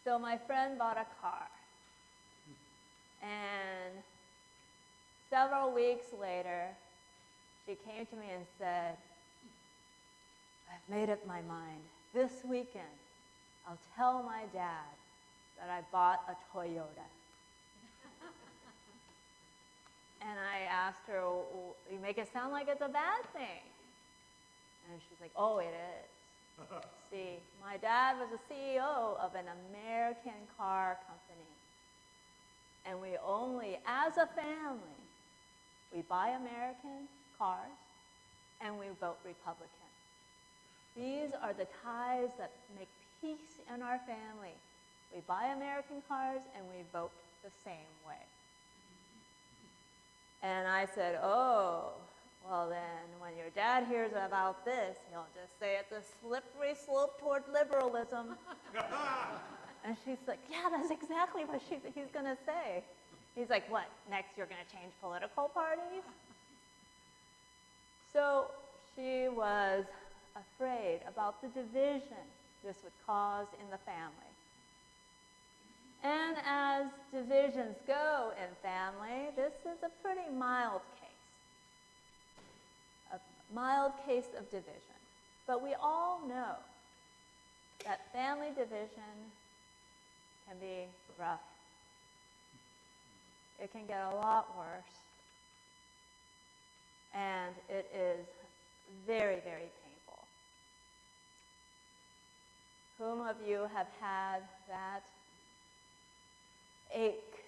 So my friend bought a car. And several weeks later, she came to me and said, I've made up my mind. This weekend, I'll tell my dad that I bought a Toyota. And I asked her, well, you make it sound like it's a bad thing. And she's like, oh, it is. See, my dad was the CEO of an American car company. And we only, as a family, we buy American cars and we vote Republican. These are the ties that make peace in our family. We buy American cars and we vote the same way. And I said, oh, well then, when your dad hears about this, he'll just say it's a slippery slope toward liberalism. And she's like, yeah, that's exactly what he's going to say. He's like, what, next you're going to change political parties? So she was afraid about the division this would cause in the family. And as divisions go in family, this is a pretty mild case. A mild case of division. But we all know that family division can be rough. It can get a lot worse. And it is very, very painful. Whom of you have had that ache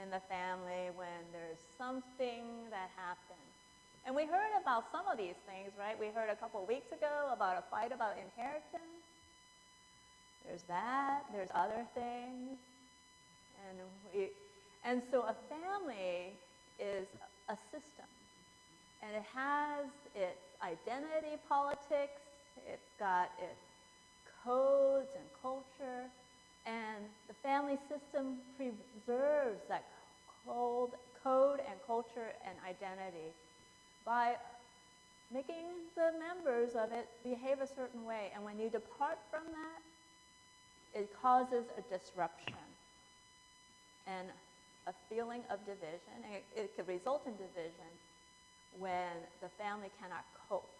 in the family when there's something that happened? And we heard about some of these things, right? We heard a couple weeks ago about a fight about inheritance. There's that, there's other things. And so a family is a system. And it has its identity politics, it's got its codes and culture, and the family system preserves that code and culture and identity by making the members of it behave a certain way. And when you depart from that, it causes a disruption and a feeling of division. And it could result in division when the family cannot cope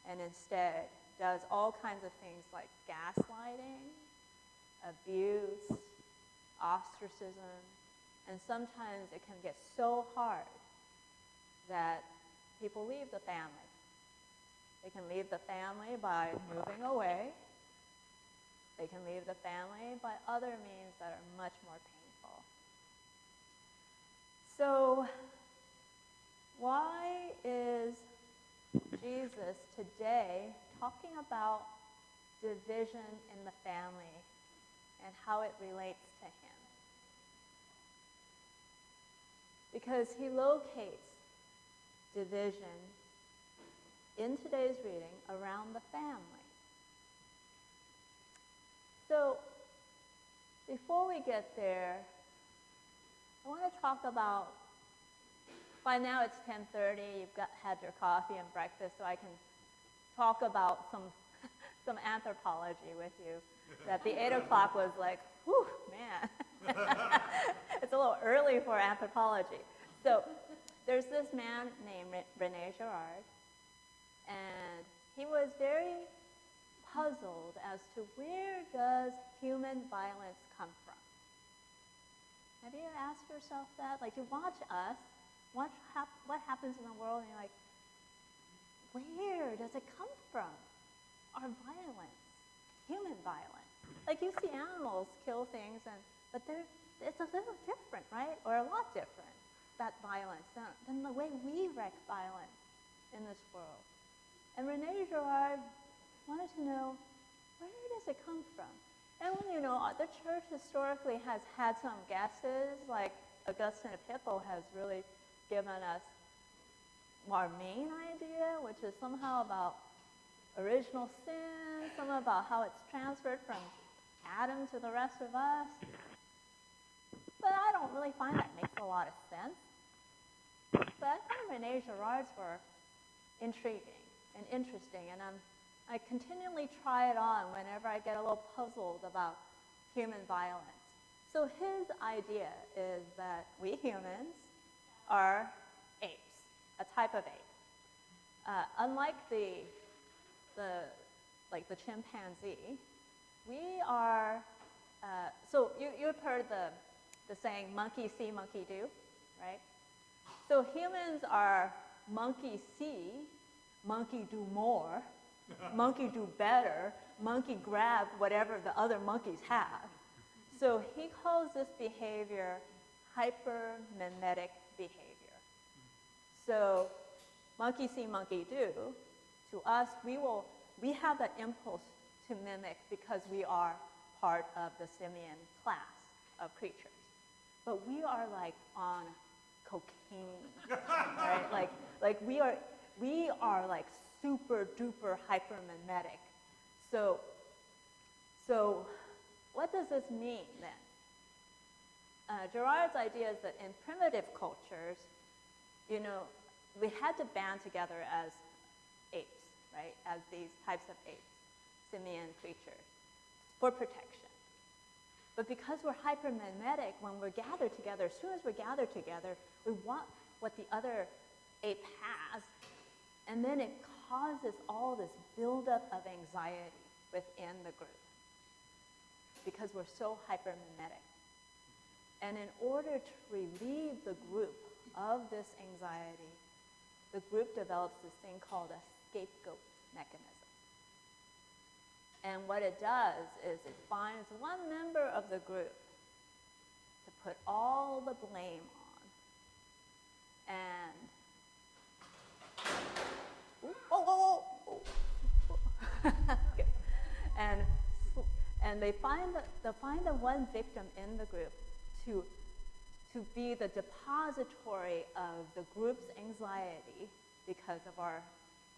and instead does all kinds of things like gaslighting, abuse, ostracism, and sometimes it can get so hard that people leave the family. They can leave the family by moving away. They can leave the family by other means that are much more painful. So, why is Jesus today talking about division in the family and how it relates to him? Because he locates division in today's reading around the family. So, before we get there, I want to talk about, by now it's 10:30, you've had your coffee and breakfast, so I can talk about some anthropology with you. That the 8 o'clock was like, whew, man. It's a little early for anthropology. So, there's this man named René Girard, and he was very puzzled as to where does human violence come from. Have you asked yourself that? Like, you watch us, watch what happens in the world, and you're like, where does it come from? Our violence, human violence. Like, you see animals kill things, but it's a little different, right? Or a lot different, that violence, than the way we wreak violence in this world. And René Girard wanted to know, where does it come from? And the church historically has had some guesses, like Augustine of Hippo has really given us our main idea, which is somehow about original sin, some about how it's transferred from Adam to the rest of us. But I don't really find that makes a lot of sense. But I find René Girard's work intriguing and interesting, and I continually try it on whenever I get a little puzzled about human violence. So his idea is that we humans are apes, a type of ape. Unlike the chimpanzee, we are, so you've heard the saying, monkey see, monkey do, right? So humans are monkey see, monkey do more, monkey do better, monkey grab whatever the other monkeys have. So he calls this behavior hypermimetic behavior. So monkey see, monkey do, to us, we have that impulse to mimic because we are part of the simian class of creatures. But we are like on cocaine, right? Like we are like super duper hypermimetic. So what does this mean then? Girard's idea is that in primitive cultures, we had to band together as apes, right? As these types of apes, simian creatures, for protection. But because we're hypermimetic, when we're gathered together, as soon as we're gathered together, we want what the other ape has, and then it causes all this buildup of anxiety within the group because we're so hypermimetic. And in order to relieve the group of this anxiety, the group develops this thing called a scapegoat mechanism. And what it does is it finds one member of the group to put all the blame on. And and they find the one victim in the group to be the depository of the group's anxiety because of our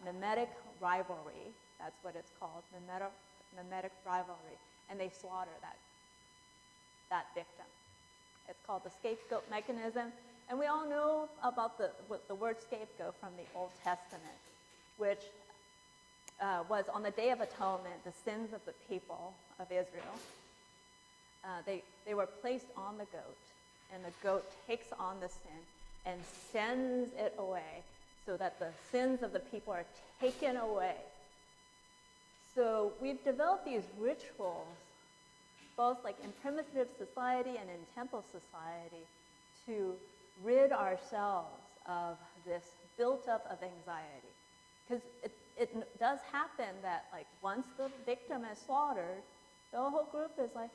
mimetic rivalry. That's what it's called, mimetic rivalry. And they slaughter that victim. It's called the scapegoat mechanism. And we all know about the word scapegoat from the Old Testament, which was on the Day of Atonement, the sins of the people of Israel. They were placed on the goat, and the goat takes on the sin and sends it away so that the sins of the people are taken away. So we've developed these rituals, both like in primitive society and in temple society, to rid ourselves of this built-up of anxiety. Because it does happen that like once the victim is slaughtered, the whole group is like,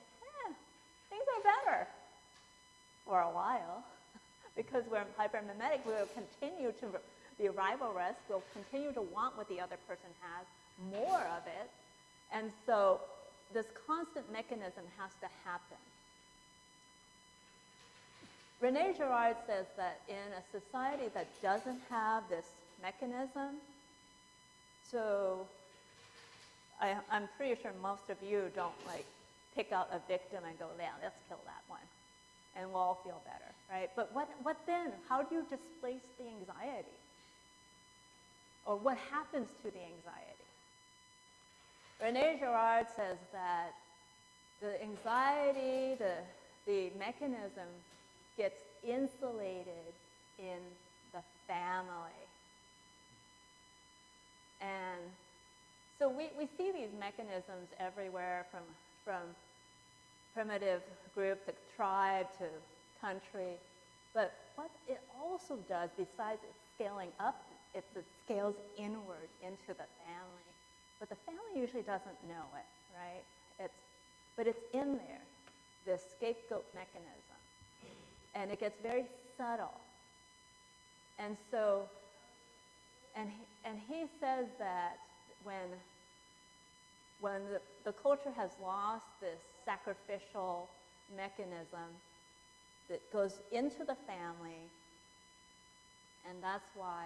things are better for a while. Because we're hypermimetic, we'll continue to be rivalrous, we'll continue to want what the other person has, more of it. And so this constant mechanism has to happen. René Girard says that in a society that doesn't have this mechanism, so I'm pretty sure most of you don't like pick out a victim and go, yeah, let's kill that one, and we'll all feel better, right? But what then? How do you displace the anxiety? Or what happens to the anxiety? René Girard says that the anxiety, the mechanism gets insulated in the family. And so we see these mechanisms everywhere from primitive group to tribe to country. But what it also does, besides it scaling up, it scales inward into the family. But the family usually doesn't know it, right? But it's in there, this scapegoat mechanism. And it gets very subtle. And so, and he says that when the culture has lost this sacrificial mechanism that goes into the family, and that's why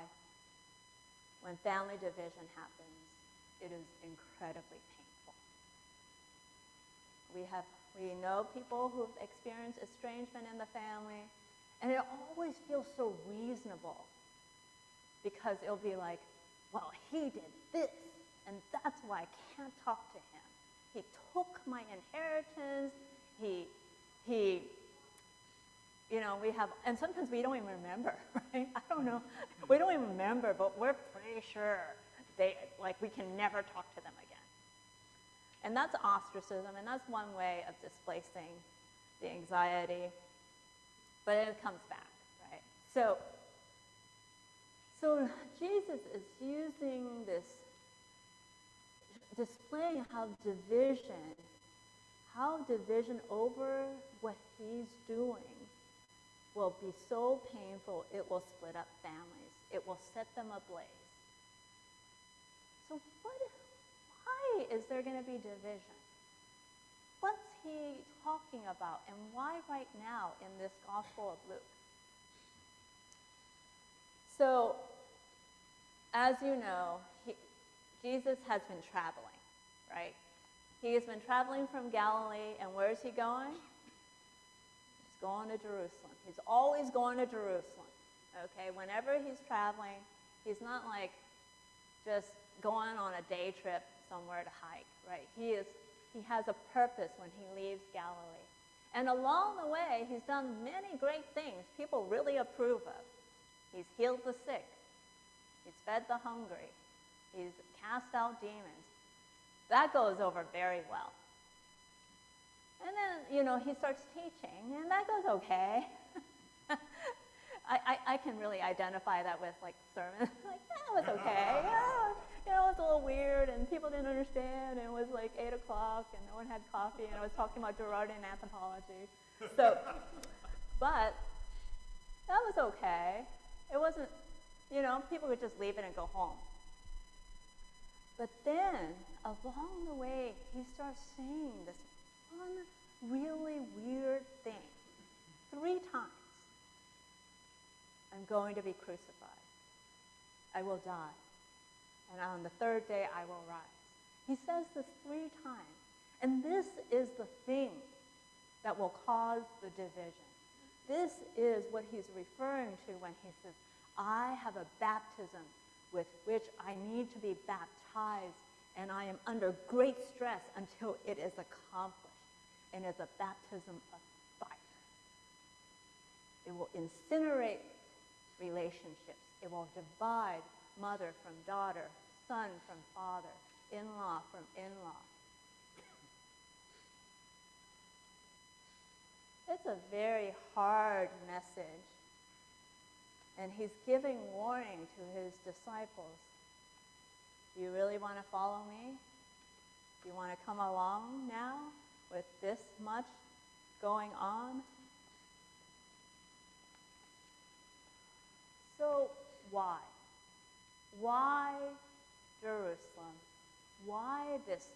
when family division happens, it is incredibly painful. We know people who've experienced estrangement in the family, and it always feels so reasonable because it'll be like, well, he did this, and that's why I can't talk to him. He took my inheritance, we have, and sometimes we don't even remember, right? I don't know. We don't even remember, but we're pretty sure we can never talk to them again. And that's ostracism, and that's one way of displacing the anxiety. But it comes back, right? So Jesus is using this, displaying how division over what he's doing will be so painful, it will split up families. It will set them ablaze. So why is there going to be division? What's he talking about, and why right now in this Gospel of Luke? So, as you know, Jesus has been traveling, right? He has been traveling from Galilee, and where is he going? He's going to Jerusalem. He's always going to Jerusalem, okay? Whenever he's traveling, he's not like just going on a day trip somewhere to hike, right? He has a purpose when he leaves Galilee. And along the way, he's done many great things people really approve of. He's healed the sick. He's fed the hungry. He's cast out demons. That goes over very well. And then, he starts teaching, and that goes okay. I can really identify that with, sermons. It was okay. It was a little weird, and people didn't understand, and it was 8 o'clock, and no one had coffee, and I was talking about Gerardian anthropology. So, but that was okay. It wasn't, people could just leave it and go home. But then, along the way, he starts saying this one really weird thing. 3 times. I'm going to be crucified. I will die. And on the 3rd day, I will rise. He says this 3 times. And this is the thing that will cause the division. This is what he's referring to when he says, I have a baptism with which I need to be baptized, and I am under great stress until it is accomplished. And it's a baptism of fire. It will incinerate relationships. It will divide mother from daughter, son from father, in-law from in-law. It's a very hard message. And he's giving warning to his disciples. Do you really want to follow me? Do you want to come along now with this much going on? So why? Why Jerusalem? Why this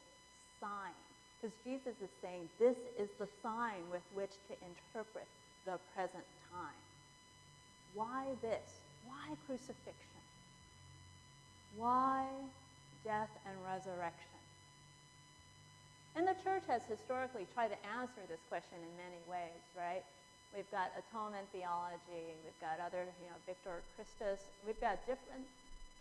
sign? Because Jesus is saying this is the sign with which to interpret the present time. Why this? Why crucifixion? Why death and resurrection? And the church has historically tried to answer this question in many ways, right? We've got atonement theology. We've got other, Victor Christus. We've got different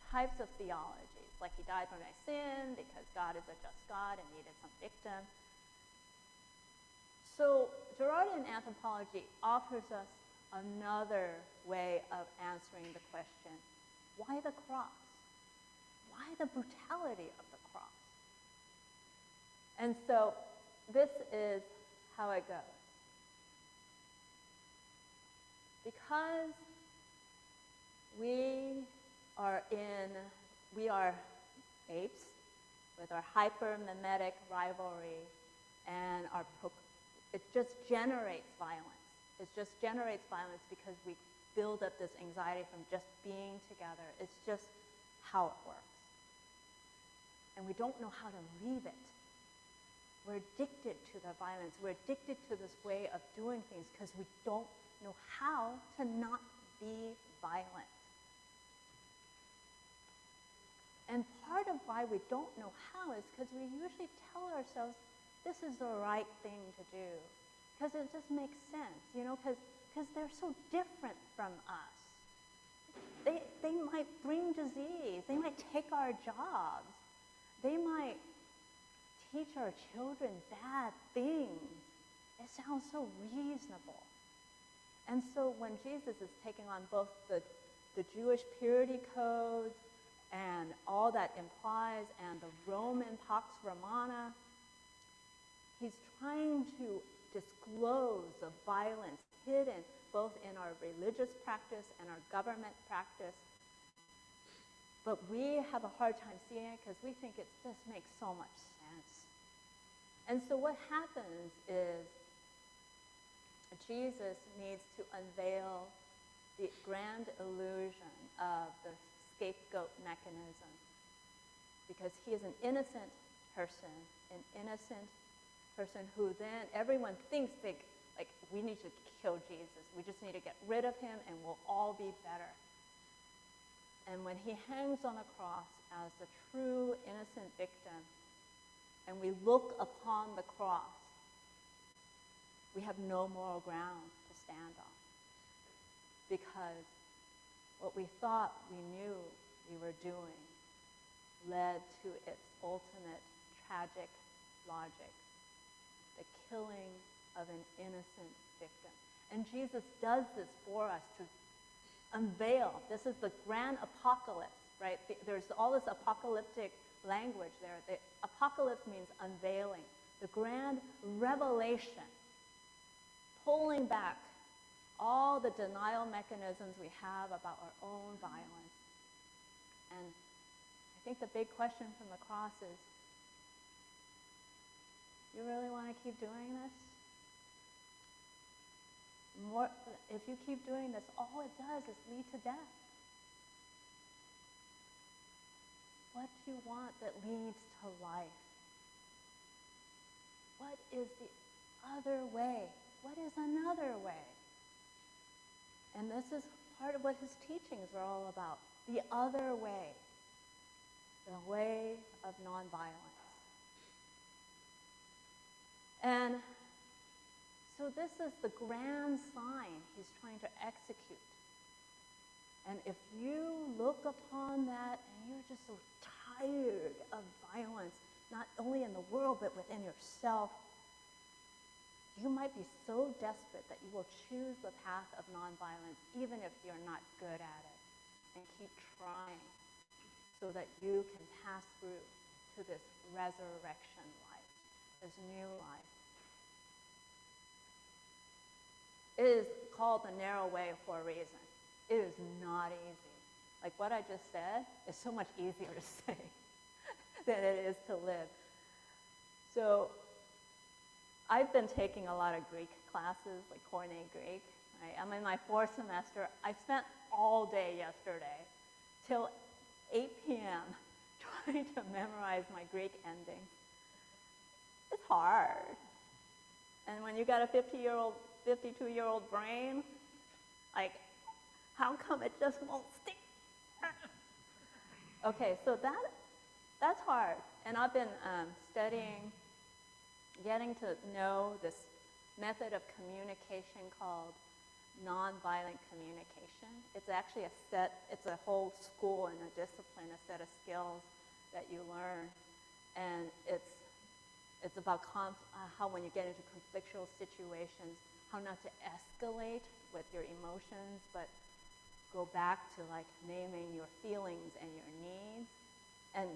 types of theologies, like he died for my sin because God is a just God and needed some victim. So Gerardian anthropology offers us another way of answering the question, why the cross? Why the brutality of the cross? And so this is how it goes. Because we are apes with our hyper-mimetic rivalry, and it just generates violence. It just generates violence because we build up this anxiety from just being together. It's just how it works. And we don't know how to leave it. We're addicted to the violence. We're addicted to this way of doing things because we don't know how to not be violent. And part of why we don't know how is because we usually tell ourselves this is the right thing to do. Because it just makes sense, because they're so different from us. They might bring disease. They might take our jobs. They might teach our children bad things. It sounds so reasonable. And so when Jesus is taking on both the Jewish purity codes and all that implies, and the Roman Pax Romana, he's trying to disclose the violence hidden both in our religious practice and our government practice. But we have a hard time seeing it because we think it just makes so much sense. And so what happens is Jesus needs to unveil the grand illusion of the scapegoat mechanism, because he is an innocent person who then everyone thinks like, we need to kill Jesus. We just need to get rid of him and we'll all be better. And when he hangs on a cross as the true innocent victim, and we look upon the cross, we have no moral ground to stand on. Because what we thought we knew we were doing led to its ultimate tragic logic, the killing of an innocent victim. And Jesus does this for us to unveil. This is the grand apocalypse, right? There's all this apocalyptic language there. The apocalypse means unveiling. The grand revelation, pulling back all the denial mechanisms we have about our own violence. And I think the big question from the cross is, you really want to keep doing this? If you keep doing this, all it does is lead to death. What do you want that leads to life? What is the other way? What is another way? And this is part of what his teachings were all about. The other way. The way of nonviolence. And so this is the grand sign he's trying to execute. And if you look upon that and you're just so tired of violence, not only in the world but within yourself, you might be so desperate that you will choose the path of nonviolence even if you're not good at it, and keep trying so that you can pass through to this resurrection life, this new life. It is called the narrow way for a reason. It is not easy. Like what I just said is so much easier to say than it is to live. So I've been taking a lot of Greek classes, like Koine Greek. Right? I'm in my 4th semester. I spent all day yesterday till 8 p.m. trying to memorize my Greek endings. It's hard. And when you got a 52-year-old brain, like, how come it just won't stick? Okay, so that's hard. And I've been studying, getting to know this method of communication called nonviolent communication. It's actually it's a whole school and a discipline, a set of skills that you learn. And it's about how when you get into conflictual situations, how not to escalate with your emotions, but go back to like naming your feelings and your needs. And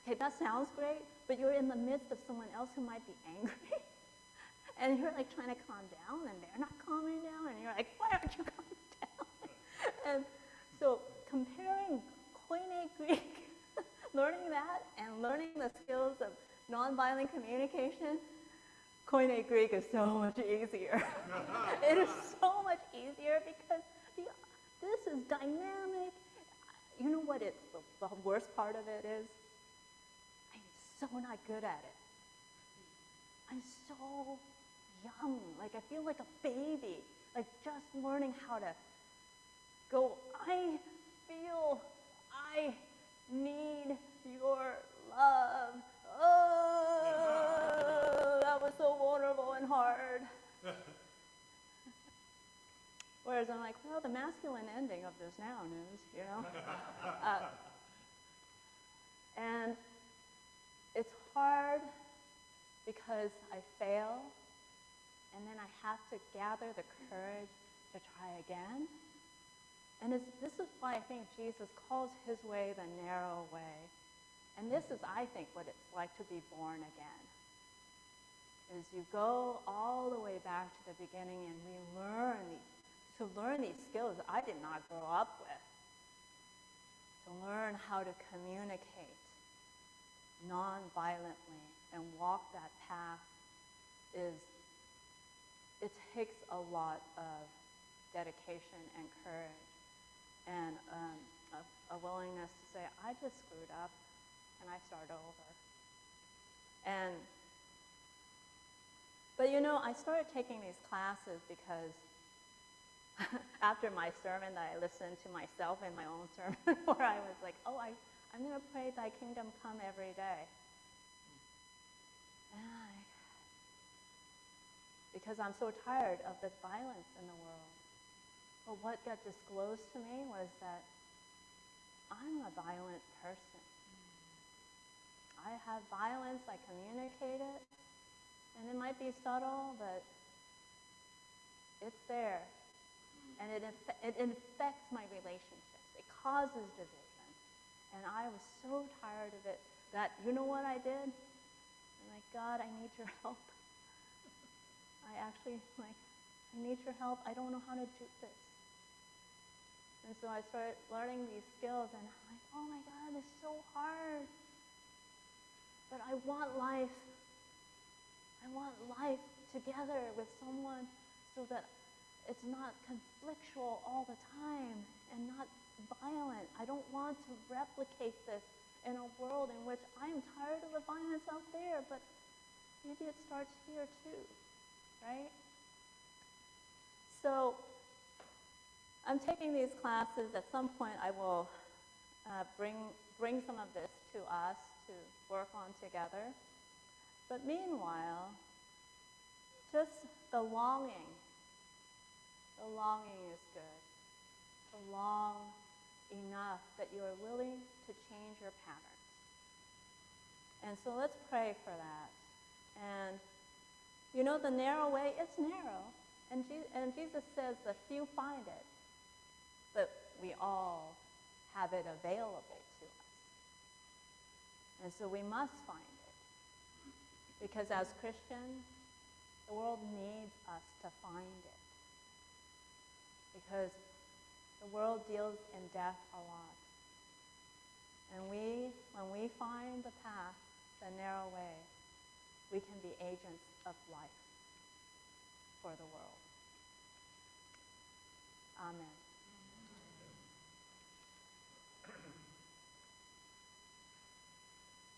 okay, that sounds great, but you're in the midst of someone else who might be angry. And you're like trying to calm down and they're not calming down and you're like, why aren't you calming down? And so comparing Koine Greek, learning that and learning the skills of nonviolent communication, Koine Greek is so much easier. It is so much easier because this is dynamic. You know what the worst part of it is? I'm so not good at it. I'm so young. Like I feel like a baby. Like just learning how to go, I feel I need your love. Oh, that was so vulnerable and hard. Whereas I'm like, well, the masculine ending of this noun is, you know. And it's hard because I fail, and then I have to gather the courage to try again. And this is why I think Jesus calls his way the narrow way. And this is, I think, what it's like to be born again. Is you go all the way back to the beginning and we learn these skills I did not grow up with. To learn how to communicate non-violently and walk that path it takes a lot of dedication and courage and a willingness to say, I just screwed up and I start over. But I started taking these classes because after my sermon that I listened to myself in my own sermon where I was like, I'm going to pray thy kingdom come every day. Because I'm so tired of this violence in the world. But what got disclosed to me was that I'm a violent person. I have violence, I communicate it, and it might be subtle, but it's there. And it infects my relationships. It causes division. And I was so tired of it that, you know what I did? I'm like, God, I need your help. I need your help. I don't know how to do this. And so I started learning these skills, and I'm like, oh my God, it's so hard. But I want life. I want life together with someone so that it's not conflictual all the time and not violent. I don't want to replicate this in a world in which I'm tired of the violence out there, but maybe it starts here too, right? So I'm taking these classes. At some point I will bring some of this to us to work on together. But meanwhile, just the longing is good. To long enough that you are willing to change your patterns. And so let's pray for that. And the narrow way, it's narrow. And Jesus says the few find it. But we all have it available to us. And so we must find it. Because as Christians, the world needs us to find it. Because the world deals in death a lot. And when we find the path, the narrow way, we can be agents of life for the world. Amen.